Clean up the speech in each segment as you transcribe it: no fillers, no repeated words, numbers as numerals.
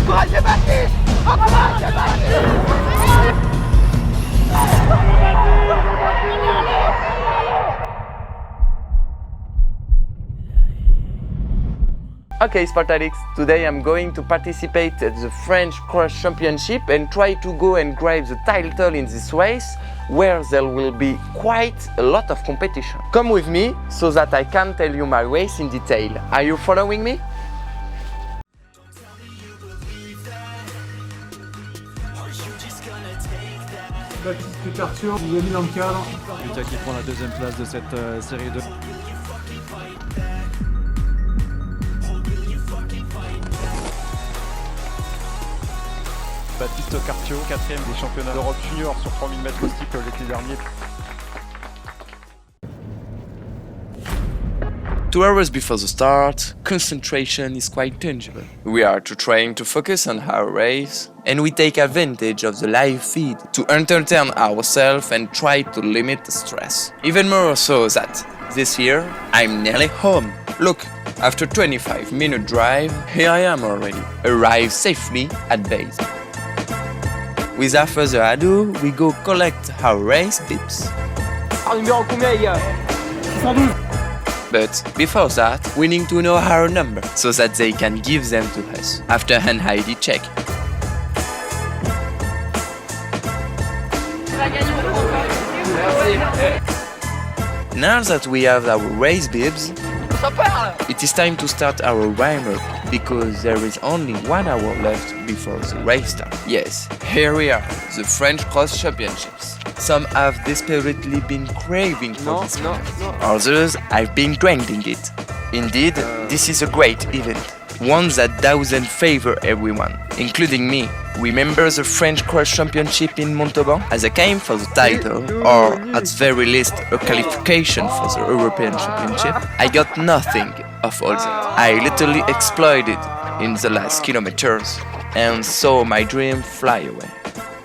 Courage, Baptiste! Courage, Baptiste! Okay, Sport Addicts, today I'm going to participate at the French Cross Championship and try to go and grab the title in this race, where there will be quite a lot of competition. Come with me so that I can tell you my race in detail. Are you following me? Baptiste Cartieaux vous a mis dans le cadre. Rigottier qui prend la deuxième place de cette série 2. Baptiste Cartieaux, 4ème des championnats d'Europe junior sur 3000 mètres au steeple l'été dernier. 2 hours before the start, concentration is quite tangible. We are trying to focus on our race, and we take advantage of the live feed to entertain ourselves and try to limit the stress. Even more so that this year, I'm nearly home. Look, after 25-minute drive, here I am already, arrived safely at base. Without further ado, we go collect our race bips. Numéro combien, les gars? 612. But before that, we need to know our number so that they can give them to us after an ID check. Now that we have our race bibs, it is time to start our warm-up because there is only 1 hour left before the race starts. Yes, here we are, the French Cross Championships. Some have desperately been craving for this moment. Others have been grinding it. Indeed, this is a great event, one that doesn't favor everyone, including me. Remember the French Cross Championship in Montauban as a game for the title, or at the very least a qualification for the European Championship? I got nothing of all that. I literally exploited in the last kilometers and saw my dream fly away.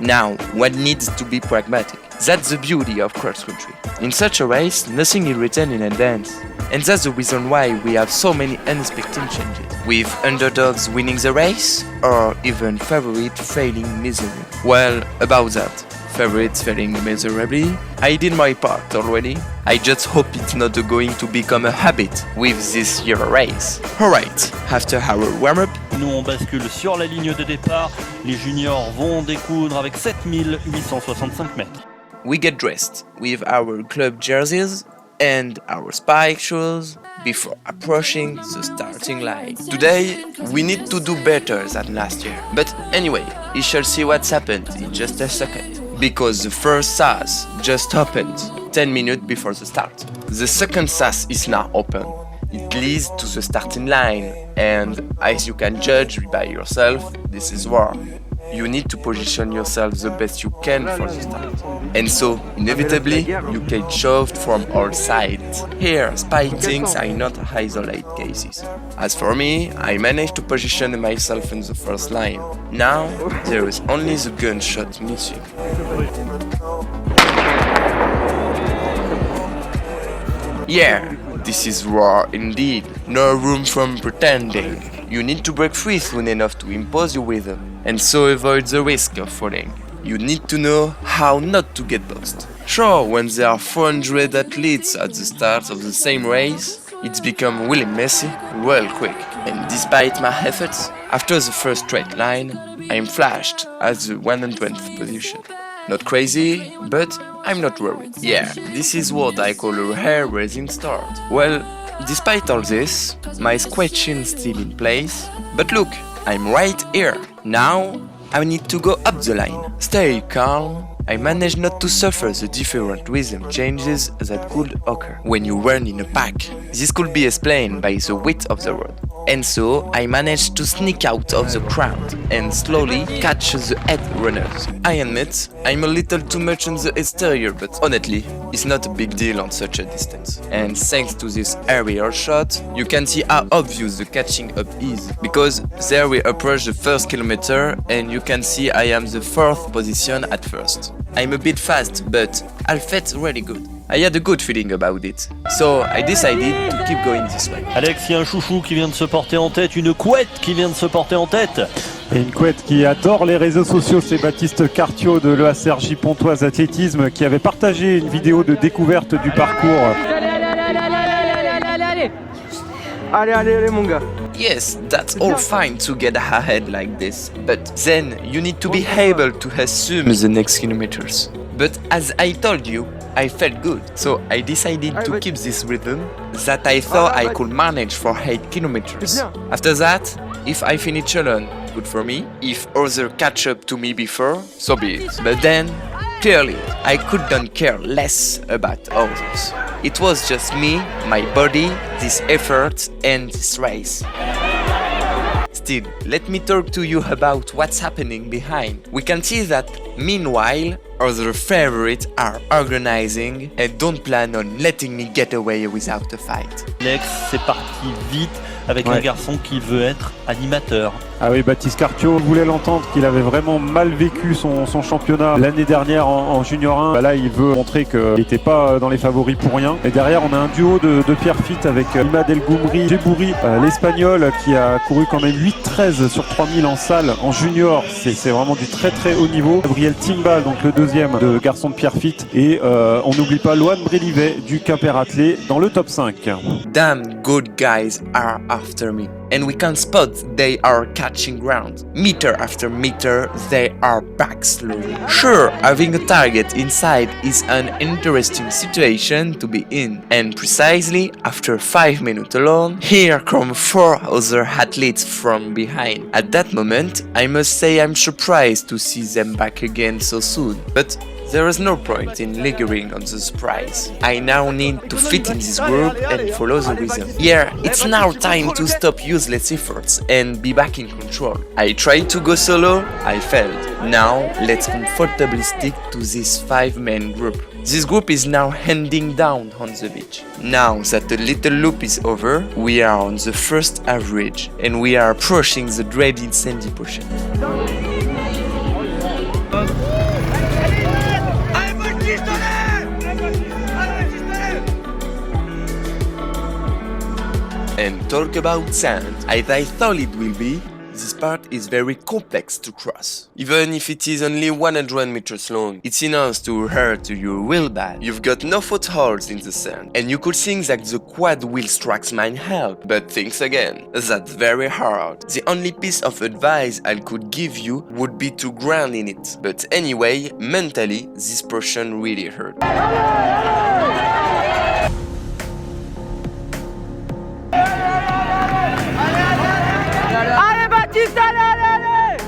Now, one needs to be pragmatic. That's the beauty of cross-country. In such a race, nothing is written in advance. And that's the reason why we have so many unexpected changes, with underdogs winning the race, or even favorites failing miserably. Well, about that, favorites failing miserably, I did my part already. I just hope it's not going to become a habit with this year's race. Alright, after our warm-up, nous on bascule sur la ligne de départ. Les juniors vont découdre avec 7865 mètres. we get dressed with our club jerseys and our spike shoes before approaching the starting line. Today, we need to do better than last year. But anyway, you shall see what's happened in just a second. Because the first SAS just opened 10 minutes before the start. The second SAS is now open. It leads to the starting line, and as you can judge by yourself, this is war. You need to position yourself the best you can for the start. And so, inevitably, you get shoved from all sides. Here, spike things are not isolated cases. As for me, I managed to position myself in the first line. Now, there is only the gunshot missing. Yeah, this is war indeed. No room for pretending. You need to break free soon enough to impose your rhythm, and so avoid the risk of falling. You need to know how not to get lost. Sure, when there are 400 athletes at the start of the same race, it's become really messy real quick. And despite my efforts, after the first straight line, I'm flashed at the 120th position. Not crazy, but I'm not worried. Yeah, this is what I call a hair-raising start. Well, despite all this, my squatching's still in place. But look, I'm right here. Now, I need to go up the line. Stay calm. I managed not to suffer the different rhythm changes that could occur when you run in a pack. This could be explained by the width of the road. And so I managed to sneak out of the crowd and slowly catch the head runners. I admit, I'm a little too much on the exterior, but honestly, it's not a big deal on such a distance. And thanks to this aerial shot, you can see how obvious the catching up is. Because there we approach the first kilometer and you can see I am the 4th position at first. I'm a bit fast, but I felt really good. I had a good feeling about it, so I decided to keep going this way. Alex, il y a un chouchou qui vient de se porter en tête, une couette qui vient de se porter en tête. Et une couette qui adore les réseaux sociaux, c'est Baptiste Cartieaux de l'EACRJ Pontoise Athlétisme qui avait partagé une vidéo de découverte du parcours. Allez, mon gars. Yes, that's all fine to get ahead like this, but then you need to be able to assume the next kilometers. But as I told you, I felt good, so I decided to keep this rhythm that I thought I could manage for 8 kilometers. After that, if I finish alone, good for me. If others catch up to me before, so be it. But then, clearly, I couldn't care less about others. It was just me, my body, this effort, and this race. Still, let me talk to you about what's happening behind. We can see that, meanwhile, other favorites are organizing and don't plan on letting me get away without a fight. Alex, c'est parti vite avec un garçon qui veut être animateur. Ah oui, Baptiste Cartieaux voulait l'entendre qu'il avait vraiment mal vécu son championnat l'année dernière en Junior 1. Bah là, il veut montrer qu'il n'était pas dans les favoris pour rien. Et derrière, on a un duo de Pierre Fitt avec Imad El Goumri, Djibouri, l'Espagnol qui a couru quand même 8-13 sur 3000 en salle en junior. C'est vraiment du très très haut niveau. Gabriel Timbal, donc le deuxième de garçon de Pierre Fitt. Et on n'oublie pas Loan Brélivet du Quimper Athlé dans le top 5. Damn good guys are after me. And we can spot they are catching ground. Meter after meter, they are back slowly. Sure, having a target inside is an interesting situation to be in. And precisely after 5 minutes alone, here come 4 other athletes from behind. At that moment, I must say I'm surprised to see them back again so soon. But there is no point in lingering on the surprise. I now need to fit in this group and follow the rhythm. Yeah, it's now time to stop useless efforts and be back in control. I tried to go solo, I failed. Now, let's comfortably stick to this 5-man group. This group is now heading down on the beach. Now that the little loop is over, we are on the first average and we are approaching the dreaded sandy portion. And talk about sand, as I thought it will be, this part is very complex to cross. Even if it is only 100 meters long, it's enough to hurt you real bad. You've got no footholds in the sand, and you could think that the quad wheel tracks might help, but think again, that's very hard. The only piece of advice I could give you would be to ground in it. But anyway, mentally, this portion really hurt.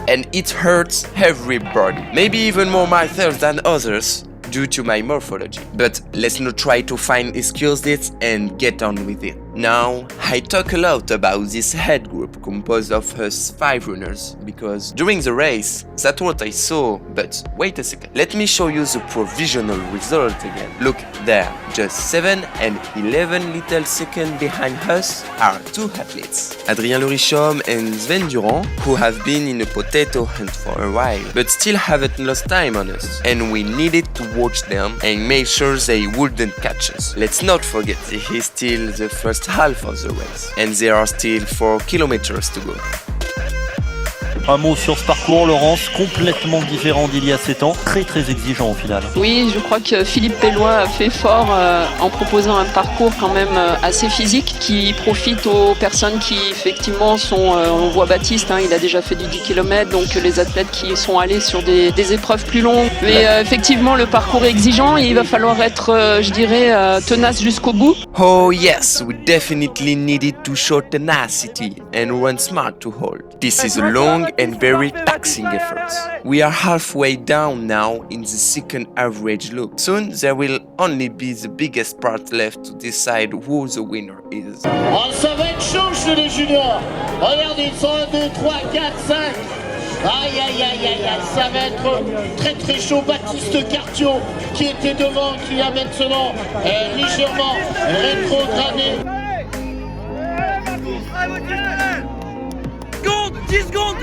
And it hurts everybody, maybe even more myself than others, due to my morphology. But let's not try to find excuses and get on with it. Now, I talk a lot about this head group composed of us 5 runners, because during the race, that's what I saw, but wait a second. Let me show you the provisional result again. Look there, just 7 and 11 little seconds behind us are 2 athletes, Adrien Lorichaume and Sven Durand, who have been in a potato hunt for a while, but still haven't lost time on us, and we needed to watch them and make sure they wouldn't catch us. Let's not forget this is still the first half of the race, and there are still 4 kilometers to go. Un mot sur ce parcours, Laurence, complètement différent d'il y a 7 ans, très très exigeant au final. Oui, je crois que Philippe Pellois a fait fort en proposant un parcours quand même assez physique qui profite aux personnes qui effectivement sont, on voit Baptiste, il a déjà fait du 10 km, donc les athlètes qui sont allés sur des épreuves plus longues. Mais effectivement, le parcours est exigeant et il va falloir être, je dirais, tenace jusqu'au bout. Oh yes, we definitely needed to show tenacity and run smart to hold. This is a long and very taxing effort. We are halfway down now in the second average loop. Soon there will only be the biggest part left to decide who the winner is. Oh, ça va être chaud chez les juniors. Regardez, ils sont 1, 2, 3, 4, 5. Aïe, aïe, aïe, aïe, aïe, ça va être très très chaud. Baptiste Cartieaux qui était devant, qui a maintenant légèrement rétrogradé. 10 secondes,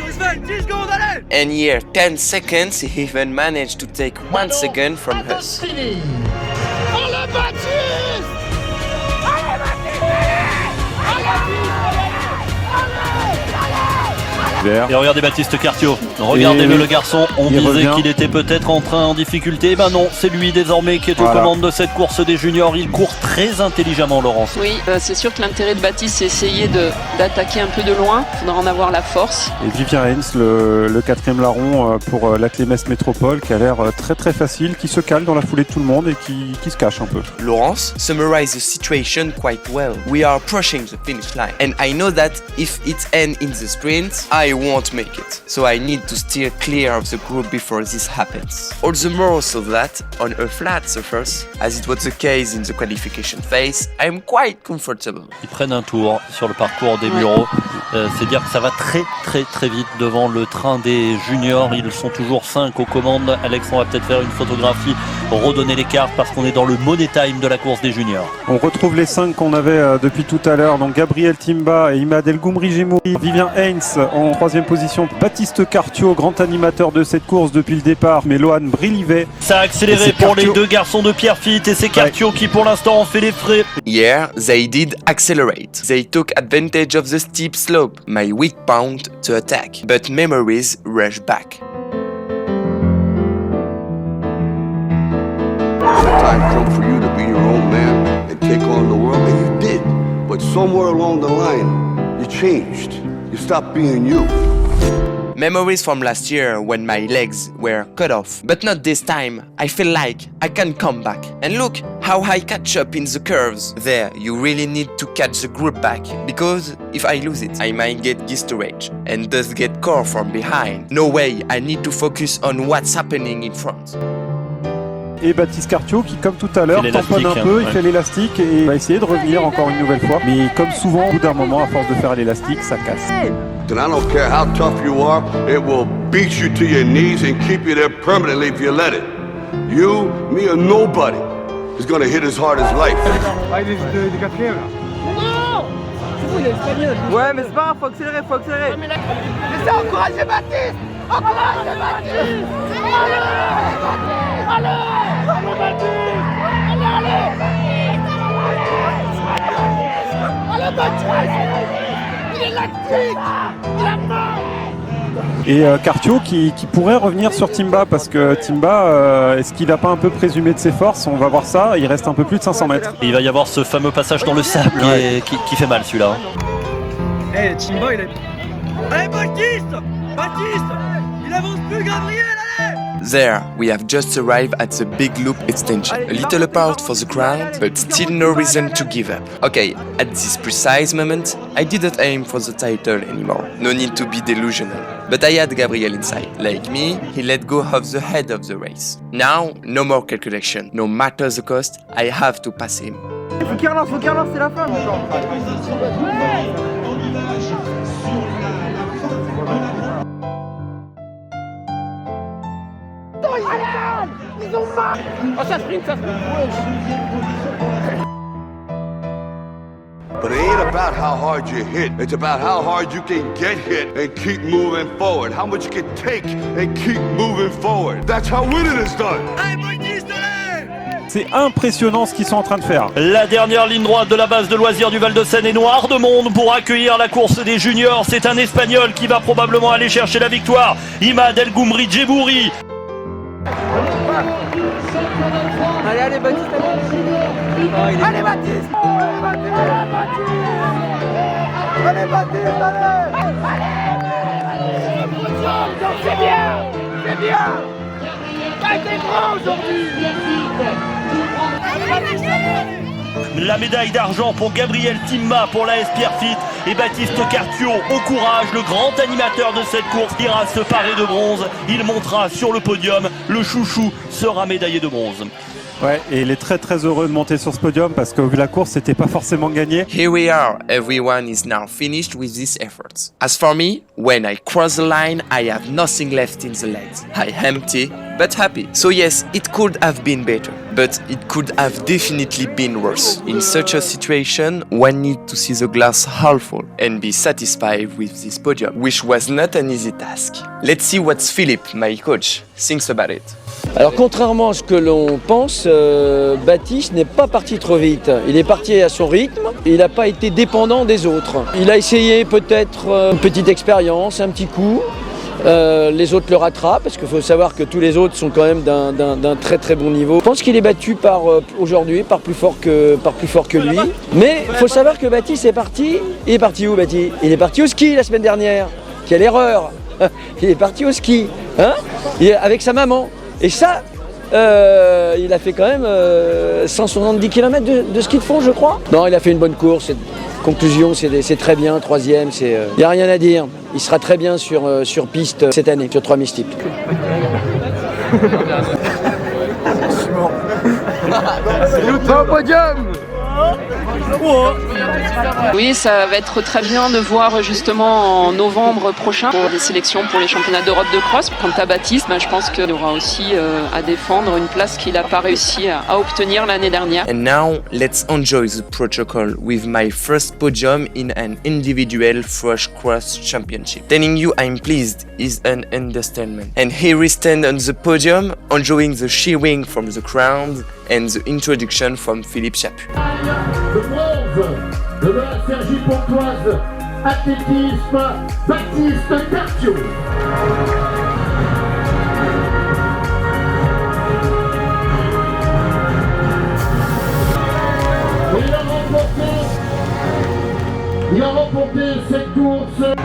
10 secondes, allez! And here, 10 seconds, he even managed to take 1 second from us. On l'a battu! vert. Et regardez Baptiste Cartieaux, regardez-le le garçon, on disait qu'il était peut-être en difficulté, ben non, c'est lui désormais qui est aux commandes de cette course des juniors, il court très intelligemment Laurence. Oui, c'est sûr que l'intérêt de Baptiste c'est essayer d'attaquer un peu de loin, il faudra en avoir la force. Et Vivien Hens, le 4e larron pour la Clémès Métropole qui a l'air très très facile, qui se cale dans la foulée de tout le monde et qui se cache un peu. Laurence summarized the situation quite well. We are approaching the finish line, and I know that if it ends in the sprint, I won't make it. So I need to steer clear of the group before this happens. All the more so that, on a flat surface, as it was the case in the qualification phase, I am quite comfortable. Ils prennent un tour sur le parcours des bureaux. C'est dire que ça va très très très vite devant le train des juniors. Ils sont toujours 5 aux commandes. Alex, on va peut-être faire une photographie, redonner les cartes parce qu'on est dans le money time de la course des juniors. On retrouve les 5 qu'on avait depuis tout à l'heure. Donc Gabriel Timba et Imad El Goumri Gemouri. Vivien Hens en 3e position. Baptiste Cartieaux, grand animateur de cette course depuis le départ. Mais Lohan Brilivet. Ça a accéléré pour les deux garçons de Pierrefitte et c'est Cartieaux qui pour l'instant ont fait les frais. Yeah, they did accelerate. They took advantage of the steep slope, my weak point to attack, but memories rush back. Time come for you to be your own man and take on the world, and you did. But somewhere along the line, you changed. You stopped being you. Memories from last year when my legs were cut off. But not this time. I feel like I can come back. And look how I catch up in the curves. There, you really need to catch the group back. Because if I lose it, I might get discouraged and thus get caught from behind. No way, I need to focus on what's happening in front. Et Baptiste Cartieaux qui, comme tout à l'heure, tamponne un peu, il fait l'élastique et va essayer de revenir encore une nouvelle fois. Mais comme souvent, au bout d'un moment, à force de faire l'élastique, ça casse. And I don't care how tough you are, it will beat you to your knees and keep you there permanently if you let it. You, me, or nobody is gonna hit as hard as life. Ah, il est des 4e là. Non, c'est bon, il est espagnol. Ouais, mais c'est pas grave, faut accélérer, faut accélérer. Mais c'est encouragez Baptiste. Encouragez Baptiste. Allez, allez Baptiste. Allez Baptiste. Il est lactique. Il a mort. Et Cartieaux qui pourrait revenir sur Timba parce que Timba, est-ce qu'il n'a pas un peu présumé de ses forces? On va voir ça, il reste un peu plus de 500 mètres. Et il va y avoir ce fameux passage dans le sable qui fait mal celui-là. Eh, Timba, il est... Allez, Baptiste. Baptiste. Il avance plus, Gabriel, allez. There, we have just arrived at the big loop extension. A little apart for the ground, but still no reason to give up. Okay, at this precise moment, I didn't aim for the title anymore. No need to be delusional. But I had Gabriel inside. Like me, he let go of the head of the race. Now, no more calculation. No matter the cost, I have to pass him. Faut qu'il relance, c'est la fin. Ils ont marre. Oh, ça sprint. But it ain't about how hard you hit. It's about how hard you can get hit and keep moving forward. How much you can take and keep moving forward. That's how winning is done. C'est impressionnant ce qu'ils sont en train de faire. La dernière ligne droite de la base de loisirs du Val-de-Seine est noire de monde pour accueillir la course des juniors. C'est un Espagnol qui va probablement aller chercher la victoire. Imad El Goumri Gemouri. Allez, Baptiste. Allez, Baptiste. Allez, Baptiste, c'est bien. C'est bien. T'es grand aujourd'hui. La médaille d'argent pour Gabriel Timba pour l'AS Pierrefitte et Baptiste Cartieaux au courage, le grand animateur de cette course ira se parer de bronze. Il montera sur le podium, le chouchou sera médaillé de bronze. Ouais, et il est très très heureux de monter sur ce podium parce que vu la course, c'était pas forcément gagné. Here we are, everyone is now finished with this effort. As for me, when I cross the line, I have nothing left in the legs. I am empty, but happy. So yes, it could have been better, but it could have definitely been worse. In such a situation, one needs to see the glass half full and be satisfied with this podium, which was not an easy task. Let's see what Philip, my coach, thinks about it. Alors contrairement à ce que l'on pense, Baptiste n'est pas parti trop vite. Il est parti à son rythme, il n'a pas été dépendant des autres. Il a essayé peut-être une petite expérience, un petit coup. Les autres le rattrapent, parce qu'il faut savoir que tous les autres sont quand même d'un très très bon niveau. Je pense qu'il est battu aujourd'hui par plus fort que lui. Mais il faut savoir que Baptiste est parti. Il est parti où, Baptiste? Il est parti au ski la semaine dernière. Quelle erreur! Il est parti au ski, hein, avec sa maman. Et ça, il a fait quand même 170 km de ski de fond, je crois. Non, il a fait une bonne course. Conclusion, c'est très bien, troisième, il n'y a rien à dire. Il sera très bien sur piste cette année, sur 3000 steeps. Au podium. Oui, ça va être très bien de voir justement en novembre prochain pour les sélections pour les championnats d'Europe de cross. Quant à Baptiste, je pense qu'il aura aussi à défendre une place qu'il n'a pas réussi à obtenir l'année dernière. And now, let's enjoy the protocol with my first podium in an individual Fresh Cross Championship. Telling you I'm pleased is an understatement. And here we stand on the podium, enjoying the shearing from the crowd and the introduction from Philippe Chaput. Le bronze de la Sergi Pontoise, athlétisme, Baptiste Cartieaux. Il a remporté cette course.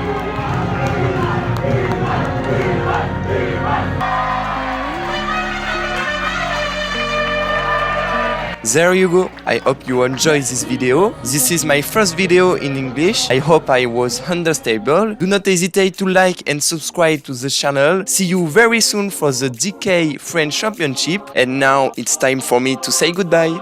There you go. I hope you enjoyed this video. This is my first video in English. I hope I was understandable. Do not hesitate to like and subscribe to the channel. See you very soon for the DK French Championship. And now it's time for me to say goodbye.